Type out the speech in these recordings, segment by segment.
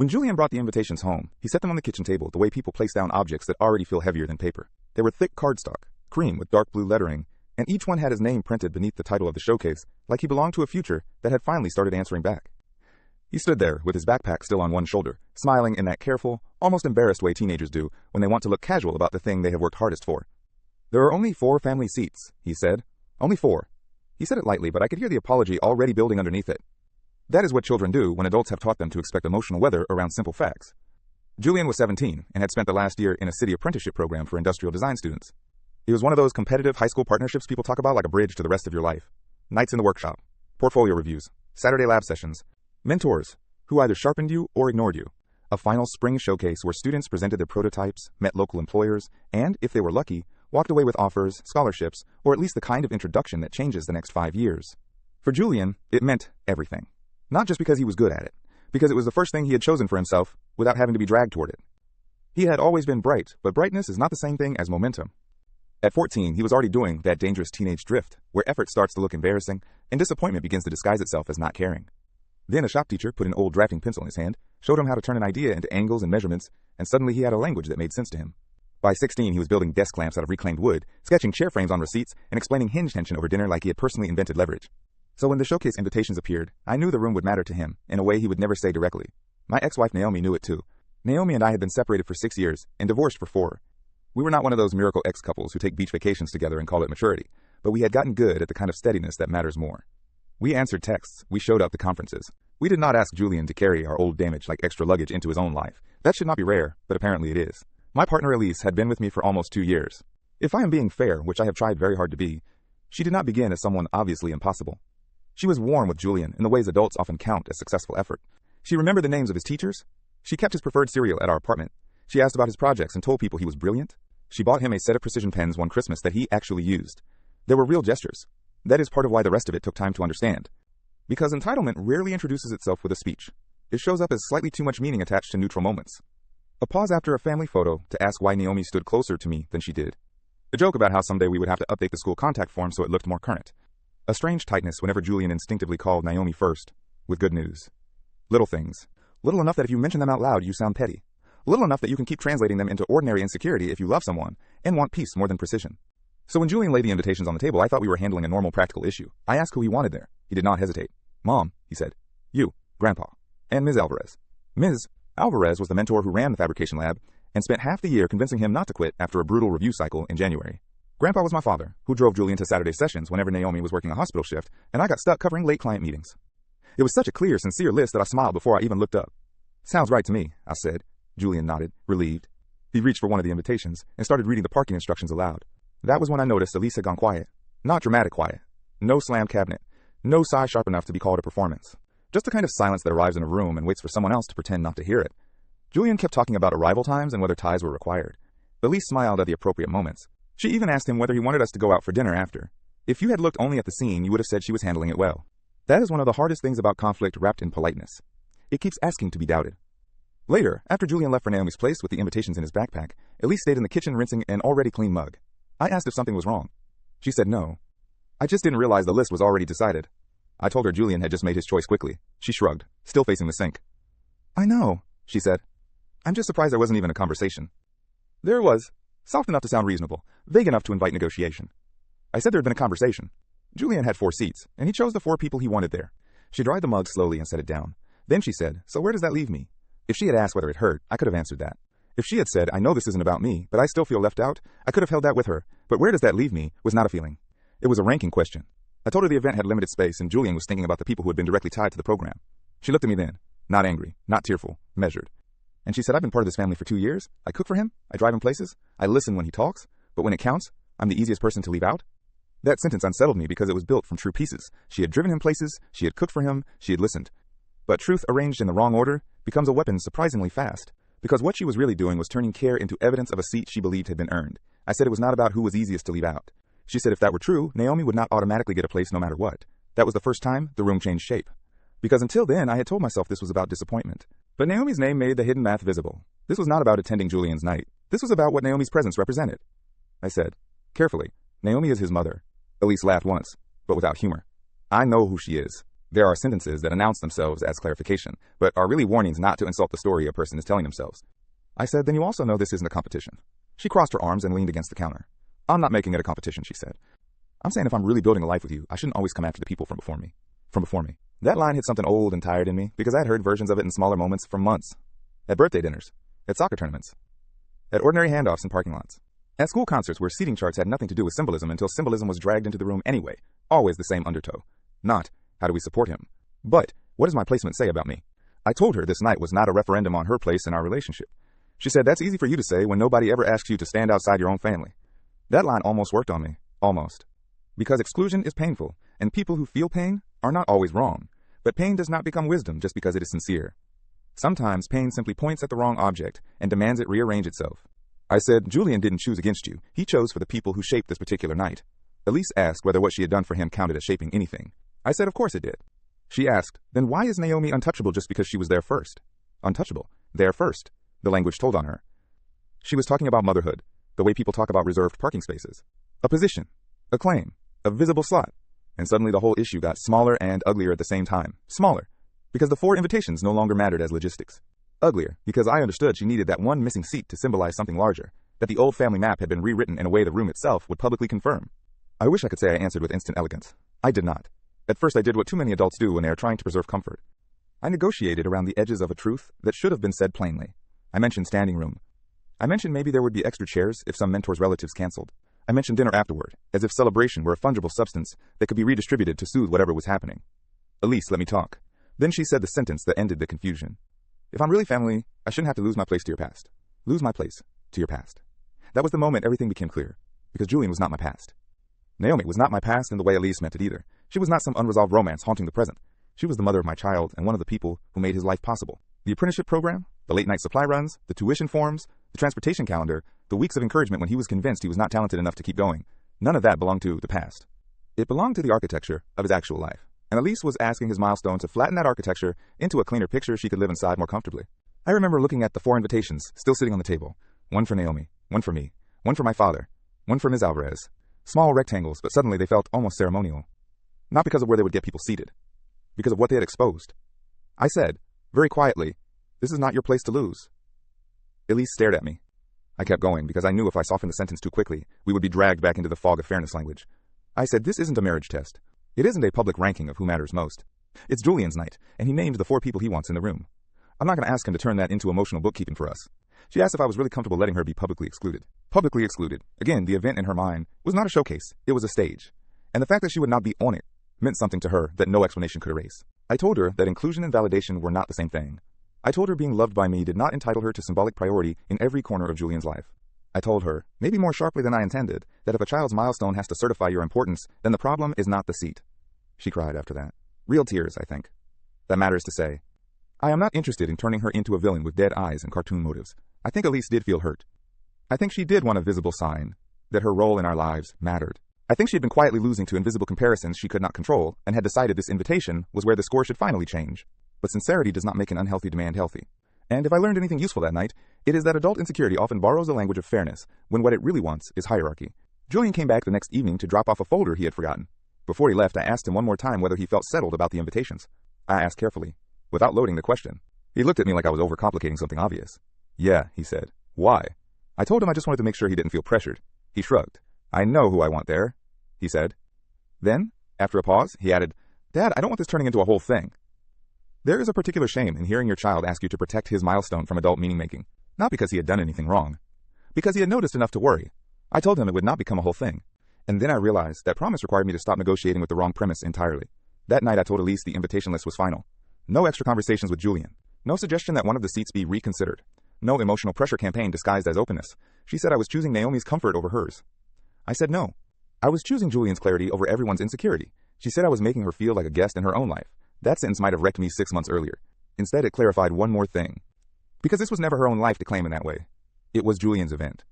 When Julian brought the invitations home, he set them on the kitchen table the way people place down objects that already feel heavier than paper. They were thick cardstock, cream with dark blue lettering, and each one had his name printed beneath the title of the showcase, like he belonged to a future that had finally started answering back. He stood there, with his backpack still on one shoulder, smiling in that careful, almost embarrassed way teenagers do when they want to look casual about the thing they have worked hardest for. "There are only 4 family seats," he said. "Only 4. He said it lightly, but I could hear the apology already building underneath it. That is what children do when adults have taught them to expect emotional weather around simple facts. Julian was 17 and had spent the last year in a city apprenticeship program for industrial design students. It was one of those competitive high school partnerships people talk about like a bridge to the rest of your life. Nights in the workshop, portfolio reviews, Saturday lab sessions, mentors who either sharpened you or ignored you, a final spring showcase where students presented their prototypes, met local employers, and, if they were lucky, walked away with offers, scholarships, or at least the kind of introduction that changes the next 5 years. For Julian, it meant everything. Not just because he was good at it, because it was the first thing he had chosen for himself without having to be dragged toward it. He had always been bright, but brightness is not the same thing as momentum. At 14, he was already doing that dangerous teenage drift, where effort starts to look embarrassing, and disappointment begins to disguise itself as not caring. Then a shop teacher put an old drafting pencil in his hand, showed him how to turn an idea into angles and measurements, and suddenly he had a language that made sense to him. By 16, he was building desk clamps out of reclaimed wood, sketching chair frames on receipts, and explaining hinge tension over dinner like he had personally invented leverage. So when the showcase invitations appeared, I knew the room would matter to him, in a way he would never say directly. My ex-wife Naomi knew it too. Naomi and I had been separated for 6 years, and divorced for 4. We were not one of those miracle ex-couples who take beach vacations together and call it maturity, but we had gotten good at the kind of steadiness that matters more. We answered texts, we showed up to conferences. We did not ask Julian to carry our old damage like extra luggage into his own life. That should not be rare, but apparently it is. My partner Elise had been with me for almost 2 years. If I am being fair, which I have tried very hard to be, she did not begin as someone obviously impossible. She was warm with Julian in the ways adults often count as successful effort. She remembered the names of his teachers. She kept his preferred cereal at our apartment. She asked about his projects and told people he was brilliant. She bought him a set of precision pens one Christmas that he actually used. There were real gestures. That is part of why the rest of it took time to understand. Because entitlement rarely introduces itself with a speech. It shows up as slightly too much meaning attached to neutral moments. A pause after a family photo to ask why Naomi stood closer to me than she did. A joke about how someday we would have to update the school contact form so it looked more current. A strange tightness whenever Julian instinctively called Naomi first, with good news. Little things. Little enough that if you mention them out loud, you sound petty. Little enough that you can keep translating them into ordinary insecurity if you love someone and want peace more than precision. So when Julian laid the invitations on the table, I thought we were handling a normal practical issue. I asked who he wanted there. He did not hesitate. "Mom," he said. "You, Grandpa, and Ms. Alvarez." Ms. Alvarez was the mentor who ran the fabrication lab and spent half the year convincing him not to quit after a brutal review cycle in January. Grandpa was my father, who drove Julian to Saturday sessions whenever Naomi was working a hospital shift, and I got stuck covering late client meetings. It was such a clear, sincere list that I smiled before I even looked up. "Sounds right to me," I said. Julian nodded, relieved. He reached for one of the invitations and started reading the parking instructions aloud. That was when I noticed Elise had gone quiet. Not dramatic quiet. No slammed cabinet. No sigh sharp enough to be called a performance. Just the kind of silence that arrives in a room and waits for someone else to pretend not to hear it. Julian kept talking about arrival times and whether ties were required. Elise smiled at the appropriate moments. She even asked him whether he wanted us to go out for dinner after. If you had looked only at the scene, you would have said she was handling it well. That is one of the hardest things about conflict wrapped in politeness. It keeps asking to be doubted. Later, after Julian left for Naomi's place with the invitations in his backpack, Elise stayed in the kitchen rinsing an already clean mug. I asked if something was wrong. She said no. I just didn't realize the list was already decided. I told her Julian had just made his choice quickly. She shrugged, still facing the sink. "I know," she said. "I'm just surprised there wasn't even a conversation." There it was, soft enough to sound reasonable, vague enough to invite negotiation. I said there had been a conversation. Julian had 4 seats, and he chose the 4 people he wanted there. She dried the mug slowly and set it down. Then she said, "So where does that leave me?" If she had asked whether it hurt, I could have answered that. If she had said, "I know this isn't about me, but I still feel left out," I could have held that with her. But where does that leave me was not a feeling. It was a ranking question. I told her the event had limited space, and Julian was thinking about the people who had been directly tied to the program. She looked at me then, not angry, not tearful, measured. And she said, "I've been part of this family for 2 years. I cook for him. I drive him places. I listen when he talks. But when it counts, I'm the easiest person to leave out." That sentence unsettled me because it was built from true pieces. She had driven him places. She had cooked for him. She had listened. But truth arranged in the wrong order becomes a weapon surprisingly fast. Because what she was really doing was turning care into evidence of a seat she believed had been earned. I said it was not about who was easiest to leave out. She said if that were true, Naomi would not automatically get a place no matter what. That was the first time the room changed shape. Because until then, I had told myself this was about disappointment. But Naomi's name made the hidden math visible. This was not about attending Julian's night. This was about what Naomi's presence represented. I said, carefully, "Naomi is his mother." Elise laughed once, but without humor. "I know who she is." There are sentences that announce themselves as clarification, but are really warnings not to insult the story a person is telling themselves. I said, then you also know this isn't a competition. She crossed her arms and leaned against the counter. I'm not making it a competition, she said. I'm saying if I'm really building a life with you, I shouldn't always come after the people from before me. That line hit something old and tired in me because I had heard versions of it in smaller moments for months. At birthday dinners, at soccer tournaments, at ordinary handoffs in parking lots, at school concerts where seating charts had nothing to do with symbolism until symbolism was dragged into the room anyway. Always the same undertow. Not, how do we support him? But, what does my placement say about me? I told her this night was not a referendum on her place in our relationship. She said, that's easy for you to say when nobody ever asks you to stand outside your own family. That line almost worked on me. Almost. Because exclusion is painful, and people who feel pain are not always wrong. But pain does not become wisdom just because it is sincere. Sometimes pain simply points at the wrong object and demands it rearrange itself. I said, Julian didn't choose against you. He chose for the people who shaped this particular night. Elise asked whether what she had done for him counted as shaping anything. I said, of course it did. She asked, then why is Naomi untouchable just because she was there first? Untouchable. There first. The language told on her. She was talking about motherhood, the way people talk about reserved parking spaces. A position. A claim. A visible slot. And suddenly the whole issue got smaller and uglier at the same time. Smaller. Because the 4 invitations no longer mattered as logistics. Uglier, because I understood she needed that one missing seat to symbolize something larger, that the old family map had been rewritten in a way the room itself would publicly confirm. I wish I could say I answered with instant elegance. I did not. At first I did what too many adults do when they are trying to preserve comfort. I negotiated around the edges of a truth that should have been said plainly. I mentioned standing room. I mentioned maybe there would be extra chairs if some mentor's relatives canceled. I mentioned dinner afterward, as if celebration were a fungible substance that could be redistributed to soothe whatever was happening. Elise let me talk. Then she said the sentence that ended the confusion. If I'm really family, I shouldn't have to lose my place to your past. Lose my place to your past. That was the moment everything became clear, because Julian was not my past. Naomi was not my past in the way Elise meant it either. She was not some unresolved romance haunting the present. She was the mother of my child and one of the people who made his life possible. The apprenticeship program, the late-night supply runs, the tuition forms, the transportation calendar, the weeks of encouragement when he was convinced he was not talented enough to keep going. None of that belonged to the past. It belonged to the architecture of his actual life. And Elise was asking his milestone to flatten that architecture into a cleaner picture she could live inside more comfortably. I remember looking at the 4 invitations still sitting on the table. One for Naomi, one for me, one for my father, one for Ms. Alvarez. Small rectangles, but suddenly they felt almost ceremonial. Not because of where they would get people seated, because of what they had exposed. I said, very quietly, this is not your place to lose. Elise stared at me. I kept going because I knew if I softened the sentence too quickly, we would be dragged back into the fog of fairness language. I said, this isn't a marriage test. It isn't a public ranking of who matters most. It's Julian's night, and he named the 4 people he wants in the room. I'm not going to ask him to turn that into emotional bookkeeping for us. She asked if I was really comfortable letting her be publicly excluded. Publicly excluded. Again, the event in her mind was not a showcase. It was a stage. And the fact that she would not be on it meant something to her that no explanation could erase. I told her that inclusion and validation were not the same thing. I told her being loved by me did not entitle her to symbolic priority in every corner of Julian's life. I told her, maybe more sharply than I intended, that if a child's milestone has to certify your importance, then the problem is not the seat. She cried after that. Real tears, I think. That matters to say. I am not interested in turning her into a villain with dead eyes and cartoon motives. I think Elise did feel hurt. I think she did want a visible sign that her role in our lives mattered. I think she had been quietly losing to invisible comparisons she could not control and had decided this invitation was where the score should finally change. But sincerity does not make an unhealthy demand healthy. And if I learned anything useful that night, it is that adult insecurity often borrows the language of fairness when what it really wants is hierarchy. Julian came back the next evening to drop off a folder he had forgotten. Before he left, I asked him one more time whether he felt settled about the invitations. I asked carefully, without loading the question. He looked at me like I was overcomplicating something obvious. Yeah, he said. Why? I told him I just wanted to make sure he didn't feel pressured. He shrugged. I know who I want there, he said. Then, after a pause, he added, Dad, I don't want this turning into a whole thing. There is a particular shame in hearing your child ask you to protect his milestone from adult meaning-making. Not because he had done anything wrong. Because he had noticed enough to worry. I told him it would not become a whole thing. And then I realized that promise required me to stop negotiating with the wrong premise entirely. That night I told Elise the invitation list was final. No extra conversations with Julian. No suggestion that one of the seats be reconsidered. No emotional pressure campaign disguised as openness. She said I was choosing Naomi's comfort over hers. I said no. I was choosing Julian's clarity over everyone's insecurity. She said I was making her feel like a guest in her own life. That sentence might have wrecked me 6 months earlier. Instead, it clarified one more thing. Because this was never her own life to claim in that way. It was Julian's event.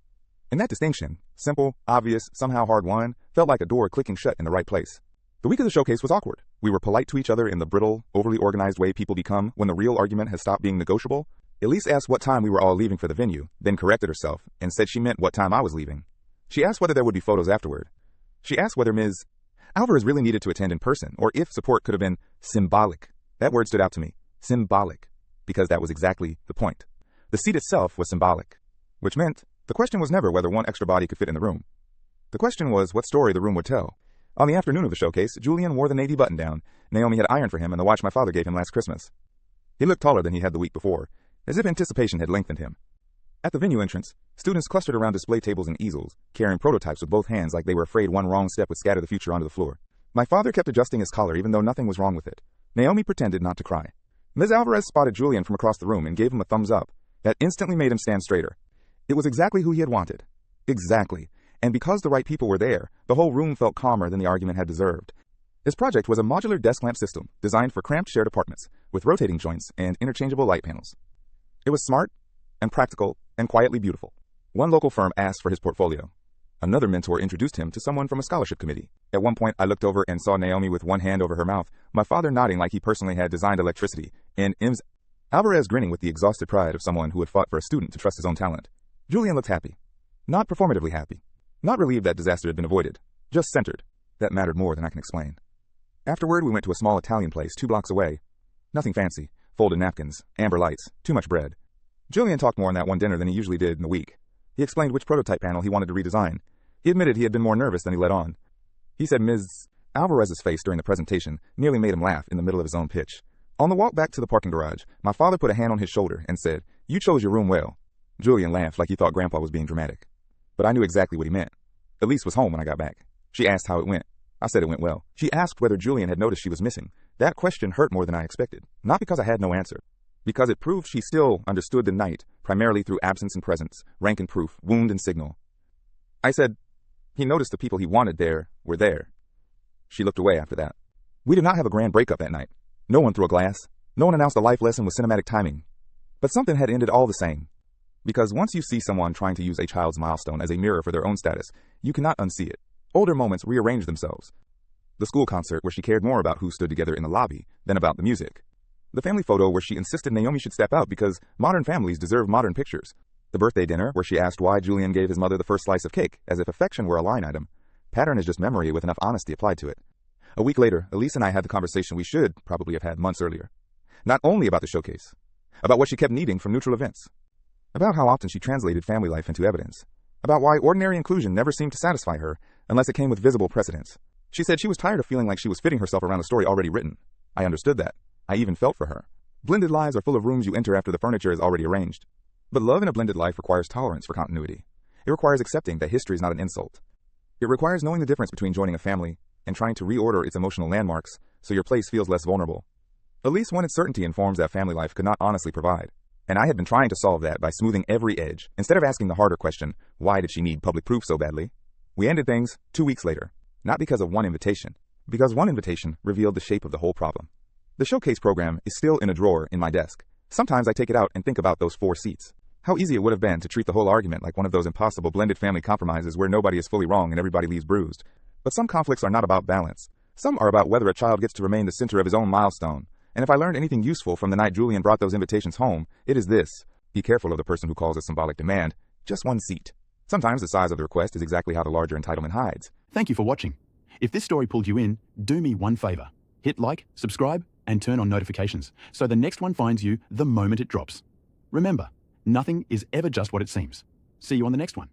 And that distinction, simple, obvious, somehow hard-won, felt like a door clicking shut in the right place. The week of the showcase was awkward. We were polite to each other in the brittle, overly organized way people become when the real argument has stopped being negotiable. Elise asked what time we were all leaving for the venue, then corrected herself, and said she meant what time I was leaving. She asked whether there would be photos afterward. She asked whether Ms. Alvarez really needed to attend in person, or if support could have been Symbolic. That word stood out to me. Symbolic. Because that was exactly the point. The seat itself was symbolic, which meant the question was never whether one extra body could fit in the room. The question was what story the room would tell. On the afternoon of the showcase, Julian wore the navy button-down Naomi had ironed for him and the watch my father gave him last Christmas. He looked taller than he had the week before, as if anticipation had lengthened him. At the venue entrance, students clustered around display tables and easels, carrying prototypes with both hands like they were afraid one wrong step would scatter the future onto the floor. My father kept adjusting his collar even though nothing was wrong with it. Naomi pretended not to cry. Ms. Alvarez spotted Julian from across the room and gave him a thumbs up. That instantly made him stand straighter. It was exactly who he had wanted. Exactly. And because the right people were there, the whole room felt calmer than the argument had deserved. His project was a modular desk lamp system designed for cramped shared apartments with rotating joints and interchangeable light panels. It was smart and practical and quietly beautiful. One local firm asked for his portfolio. Another mentor introduced him to someone from a scholarship committee. At one point, I looked over and saw Naomi with one hand over her mouth, my father nodding like he personally had designed electricity, and Ms. Alvarez grinning with the exhausted pride of someone who had fought for a student to trust his own talent. Julian looked happy. Not performatively happy. Not relieved that disaster had been avoided. Just centered. That mattered more than I can explain. Afterward, we went to a small Italian place 2 blocks away. Nothing fancy. Folded napkins, amber lights, too much bread. Julian talked more on that one dinner than he usually did in the week. He explained which prototype panel he wanted to redesign. He admitted he had been more nervous than he let on. He said Ms. Alvarez's face during the presentation nearly made him laugh in the middle of his own pitch. On the walk back to the parking garage, my father put a hand on his shoulder and said, "You chose your room well." Julian laughed like he thought Grandpa was being dramatic. But I knew exactly what he meant. Elise was home when I got back. She asked how it went. I said it went well. She asked whether Julian had noticed she was missing. That question hurt more than I expected. Not because I had no answer. Because it proved she still understood the night, primarily through absence and presence, rank and proof, wound and signal. I said, he noticed the people he wanted there were there. She looked away after that. We did not have a grand breakup that night. No one threw a glass. No one announced a life lesson with cinematic timing. But something had ended all the same. Because once you see someone trying to use a child's milestone as a mirror for their own status, you cannot unsee it. Older moments rearrange themselves. The school concert where she cared more about who stood together in the lobby than about the music. The family photo where she insisted Naomi should step out because modern families deserve modern pictures. The birthday dinner where she asked why Julian gave his mother the first slice of cake, as if affection were a line item. Pattern is just memory with enough honesty applied to it. A week later, Elise and I had the conversation we should probably have had months earlier. Not only about the showcase, about what she kept needing from neutral events, about how often she translated family life into evidence, about why ordinary inclusion never seemed to satisfy her unless it came with visible precedence. She said she was tired of feeling like she was fitting herself around a story already written. I understood that. I even felt for her. Blended lives are full of rooms you enter after the furniture is already arranged. But love in a blended life requires tolerance for continuity. It requires accepting that history is not an insult. It requires knowing the difference between joining a family and trying to reorder its emotional landmarks so your place feels less vulnerable. Elise wanted certainty in forms that family life could not honestly provide. And I had been trying to solve that by smoothing every edge, instead of asking the harder question, why did she need public proof so badly? We ended things 2 weeks later, not because of one invitation, because one invitation revealed the shape of the whole problem. The showcase program is still in a drawer in my desk. Sometimes I take it out and think about those 4 seats. How easy it would have been to treat the whole argument like one of those impossible blended family compromises where nobody is fully wrong and everybody leaves bruised. But some conflicts are not about balance. Some are about whether a child gets to remain the center of his own milestone. And if I learned anything useful from the night Julian brought those invitations home, it is this. Be careful of the person who calls a symbolic demand just 1 seat. Sometimes the size of the request is exactly how the larger entitlement hides. Thank you for watching. If this story pulled you in, do me one favor. Hit like, subscribe, and turn on notifications so the next one finds you the moment it drops. Remember, nothing is ever just what it seems. See you on the next one.